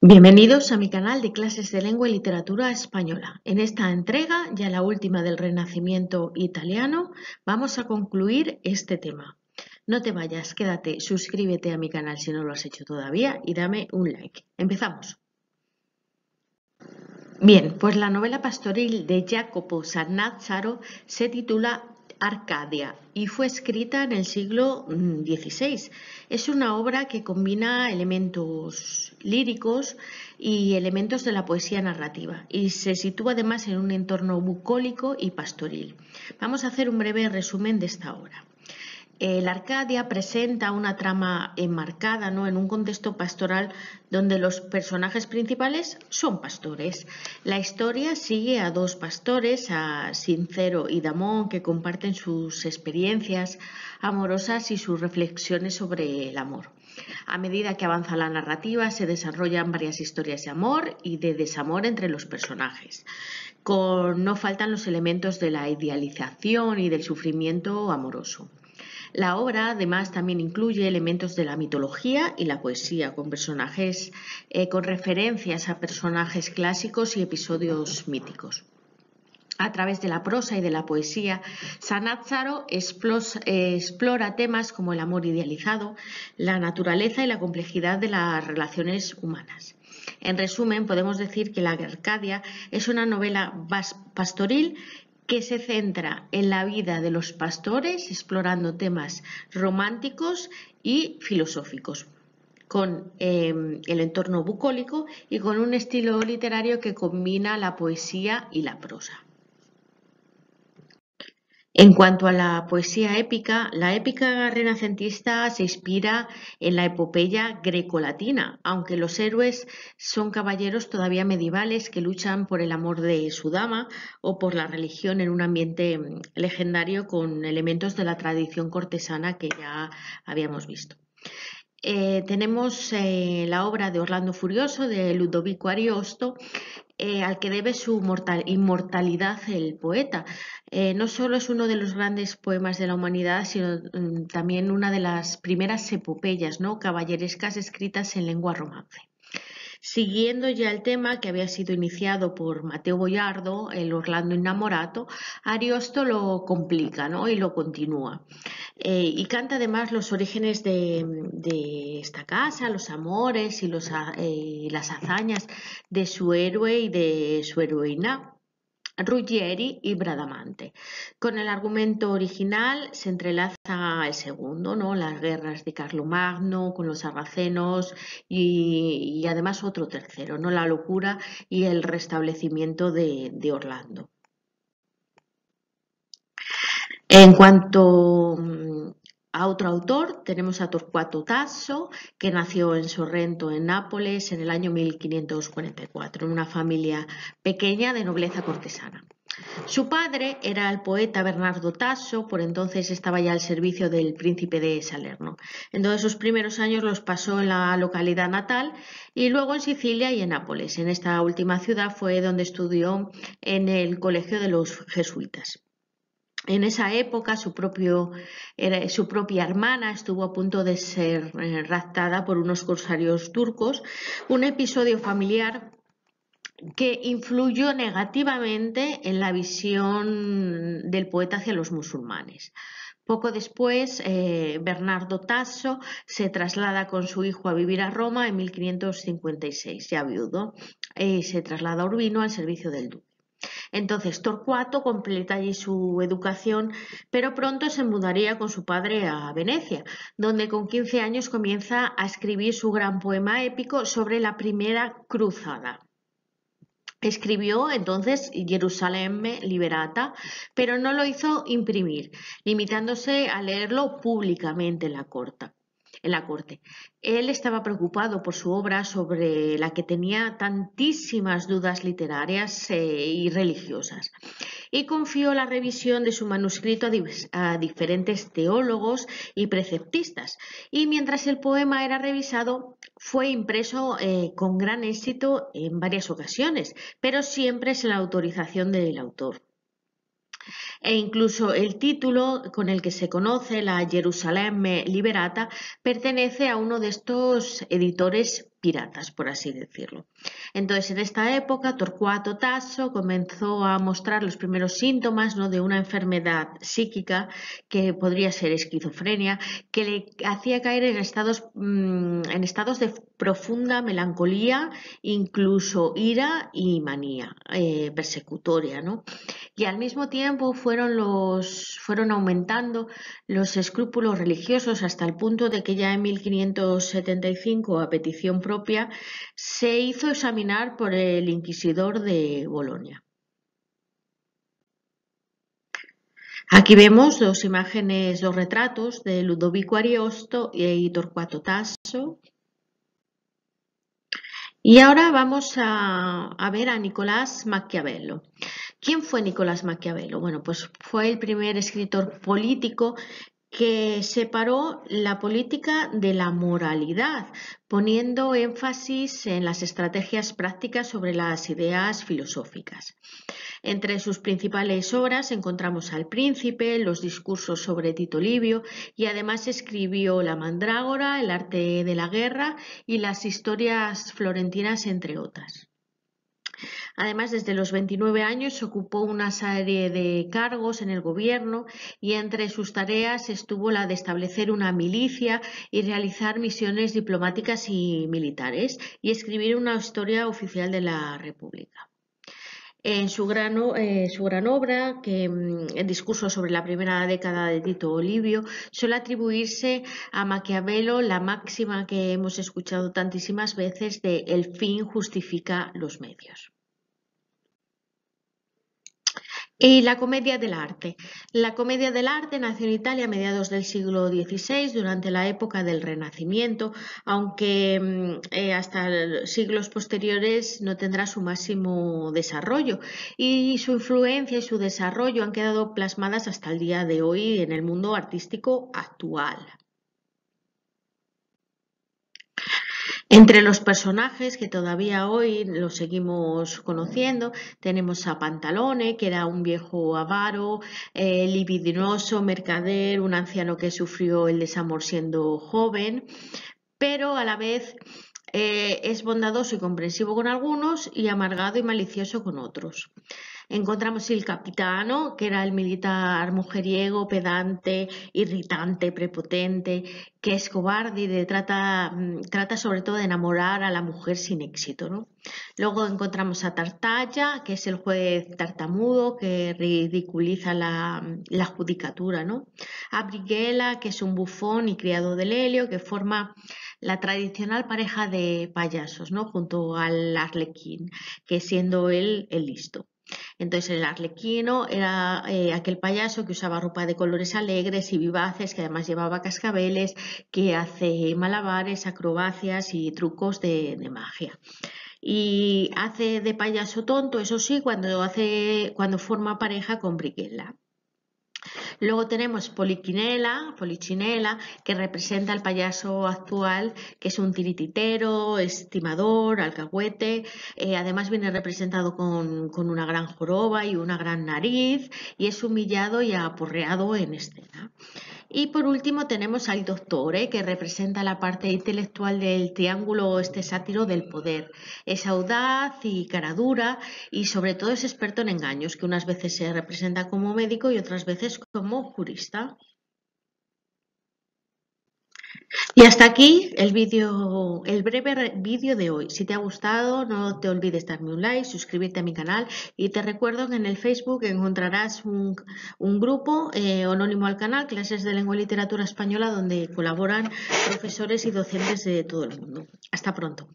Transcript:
Bienvenidos a mi canal de clases de lengua y literatura española. En esta entrega, ya la última del Renacimiento italiano, vamos a concluir este tema. No te vayas, quédate, suscríbete a mi canal si no lo has hecho todavía y dame un like. Empezamos. Bien, pues la novela pastoril de Jacopo Sannazaro se titula Arcadia y fue escrita en el siglo XVI. Es una obra que combina elementos líricos y elementos de la poesía narrativa y se sitúa además en un entorno bucólico y pastoril. Vamos a hacer un breve resumen de esta obra. La Arcadia presenta una trama enmarcada, ¿no?, en un contexto pastoral donde los personajes principales son pastores. La historia sigue a dos pastores, a Sincero y Damón, que comparten sus experiencias amorosas y sus reflexiones sobre el amor. A medida que avanza la narrativa, se desarrollan varias historias de amor y de desamor entre los personajes. No faltan los elementos de la idealización y del sufrimiento amoroso. La obra además también incluye elementos de la mitología y la poesía, con personajes con referencias a personajes clásicos y episodios míticos. A través de la prosa y de la poesía, Sannazaro explora temas como el amor idealizado, la naturaleza y la complejidad de las relaciones humanas. En resumen, podemos decir que la Arcadia es una novela pastoril que se centra en la vida de los pastores, explorando temas románticos y filosóficos, con el entorno bucólico y con un estilo literario que combina la poesía y la prosa. En cuanto a la poesía épica, la épica renacentista se inspira en la epopeya grecolatina, aunque los héroes son caballeros todavía medievales que luchan por el amor de su dama o por la religión en un ambiente legendario con elementos de la tradición cortesana que ya habíamos visto. Tenemos la obra de Orlando Furioso de Ludovico Ariosto, al que debe su inmortalidad el poeta. No solo es uno de los grandes poemas de la humanidad, sino también una de las primeras epopeyas, ¿no?, caballerescas escritas en lengua romance. Siguiendo ya el tema que había sido iniciado por Mateo Boiardo, el Orlando Innamorato, Ariosto lo complica, ¿no?, y lo continúa. Y canta además los orígenes de esta casa, los amores y las hazañas de su héroe y de su heroína, Ruggieri y Bradamante. Con el argumento original se entrelaza el segundo, ¿no?, las guerras de Carlomagno con los sarracenos y además otro tercero, ¿no?, la locura y el restablecimiento de Orlando. En cuanto a otro autor, tenemos a Torquato Tasso, que nació en Sorrento, en Nápoles, en el año 1544, en una familia pequeña de nobleza cortesana. Su padre era el poeta Bernardo Tasso, por entonces estaba ya al servicio del príncipe de Salerno. Entonces sus primeros años los pasó en la localidad natal y luego en Sicilia y en Nápoles. En esta última ciudad fue donde estudió en el colegio de los jesuitas. En esa época su propia hermana estuvo a punto de ser raptada por unos corsarios turcos, un episodio familiar que influyó negativamente en la visión del poeta hacia los musulmanes. Poco después, Bernardo Tasso se traslada con su hijo a vivir a Roma en 1556, ya viudo, y se traslada a Urbino al servicio del duque. Entonces Torcuato completa allí su educación, pero pronto se mudaría con su padre a Venecia, donde con 15 años comienza a escribir su gran poema épico sobre la primera cruzada. Escribió entonces Gerusalemme Liberata, pero no lo hizo imprimir, limitándose a leerlo públicamente en la corte. Él estaba preocupado por su obra, sobre la que tenía tantísimas dudas literarias y religiosas, y confió la revisión de su manuscrito a diferentes teólogos y preceptistas, y mientras el poema era revisado fue impreso con gran éxito en varias ocasiones, pero siempre sin la autorización del autor. E incluso el título con el que se conoce, la Gerusalemme Liberata, pertenece a uno de estos editores piratas, por así decirlo. Entonces, en esta época, Torcuato Tasso comenzó a mostrar los primeros síntomas, ¿no?, de una enfermedad psíquica que podría ser esquizofrenia, que le hacía caer en estados de profunda melancolía, incluso ira y manía persecutoria, ¿no? Y al mismo tiempo fueron aumentando los escrúpulos religiosos hasta el punto de que ya en 1575, a petición propia, se hizo examinar por el inquisidor de Bolonia. Aquí vemos dos imágenes, dos retratos de Ludovico Ariosto y Torcuato Tasso. Y ahora vamos a ver a Nicolás Maquiavelo. ¿Quién fue Nicolás Maquiavelo? Bueno, pues fue el primer escritor político que separó la política de la moralidad, poniendo énfasis en las estrategias prácticas sobre las ideas filosóficas. Entre sus principales obras encontramos al Príncipe, los discursos sobre Tito Livio, y además escribió La Mandrágora, El arte de la guerra y las historias florentinas, entre otras. Además, desde los 29 años ocupó una serie de cargos en el gobierno y entre sus tareas estuvo la de establecer una milicia y realizar misiones diplomáticas y militares y escribir una historia oficial de la República. En su gran obra, el discurso sobre la primera década de Tito Livio, suele atribuirse a Maquiavelo la máxima que hemos escuchado tantísimas veces de el fin justifica los medios. Y la comedia del arte. La comedia del arte nació en Italia a mediados del siglo XVI, durante la época del Renacimiento, aunque hasta siglos posteriores no tendrá su máximo desarrollo. Y su influencia y su desarrollo han quedado plasmadas hasta el día de hoy en el mundo artístico actual. Entre los personajes que todavía hoy los seguimos conociendo, tenemos a Pantalone, que era un viejo avaro, libidinoso, mercader, un anciano que sufrió el desamor siendo joven, pero a la vez es bondadoso y comprensivo con algunos y amargado y malicioso con otros. Encontramos el Capitano, que era el militar mujeriego, pedante, irritante, prepotente, que es cobarde y trata sobre todo de enamorar a la mujer sin éxito, ¿no? Luego encontramos a Tartaglia, que es el juez tartamudo que ridiculiza la judicatura, ¿no? A Brighella, que es un bufón y criado de Lelio, que forma la tradicional pareja de payasos, ¿no?, junto al Arlequín, que siendo él el listo. Entonces el arlequino era aquel payaso que usaba ropa de colores alegres y vivaces, que además llevaba cascabeles, que hace malabares, acrobacias y trucos de magia. Y hace de payaso tonto, eso sí, cuando forma pareja con Brighella. Luego tenemos Polichinela, que representa al payaso actual, que es un tirititero, estimador, alcahuete. Además viene representado con una gran joroba y una gran nariz y es humillado y aporreado en escena. Y por último tenemos al Dottore, que representa la parte intelectual del triángulo sátiro del poder. Es audaz y caradura y sobre todo es experto en engaños, que unas veces se representa como médico y otras veces como jurista. Y hasta aquí el breve vídeo de hoy. Si te ha gustado, no te olvides darme un like, suscribirte a mi canal y te recuerdo que en el Facebook encontrarás un grupo anónimo al canal, Clases de Lengua y Literatura Española, donde colaboran profesores y docentes de todo el mundo. Hasta pronto.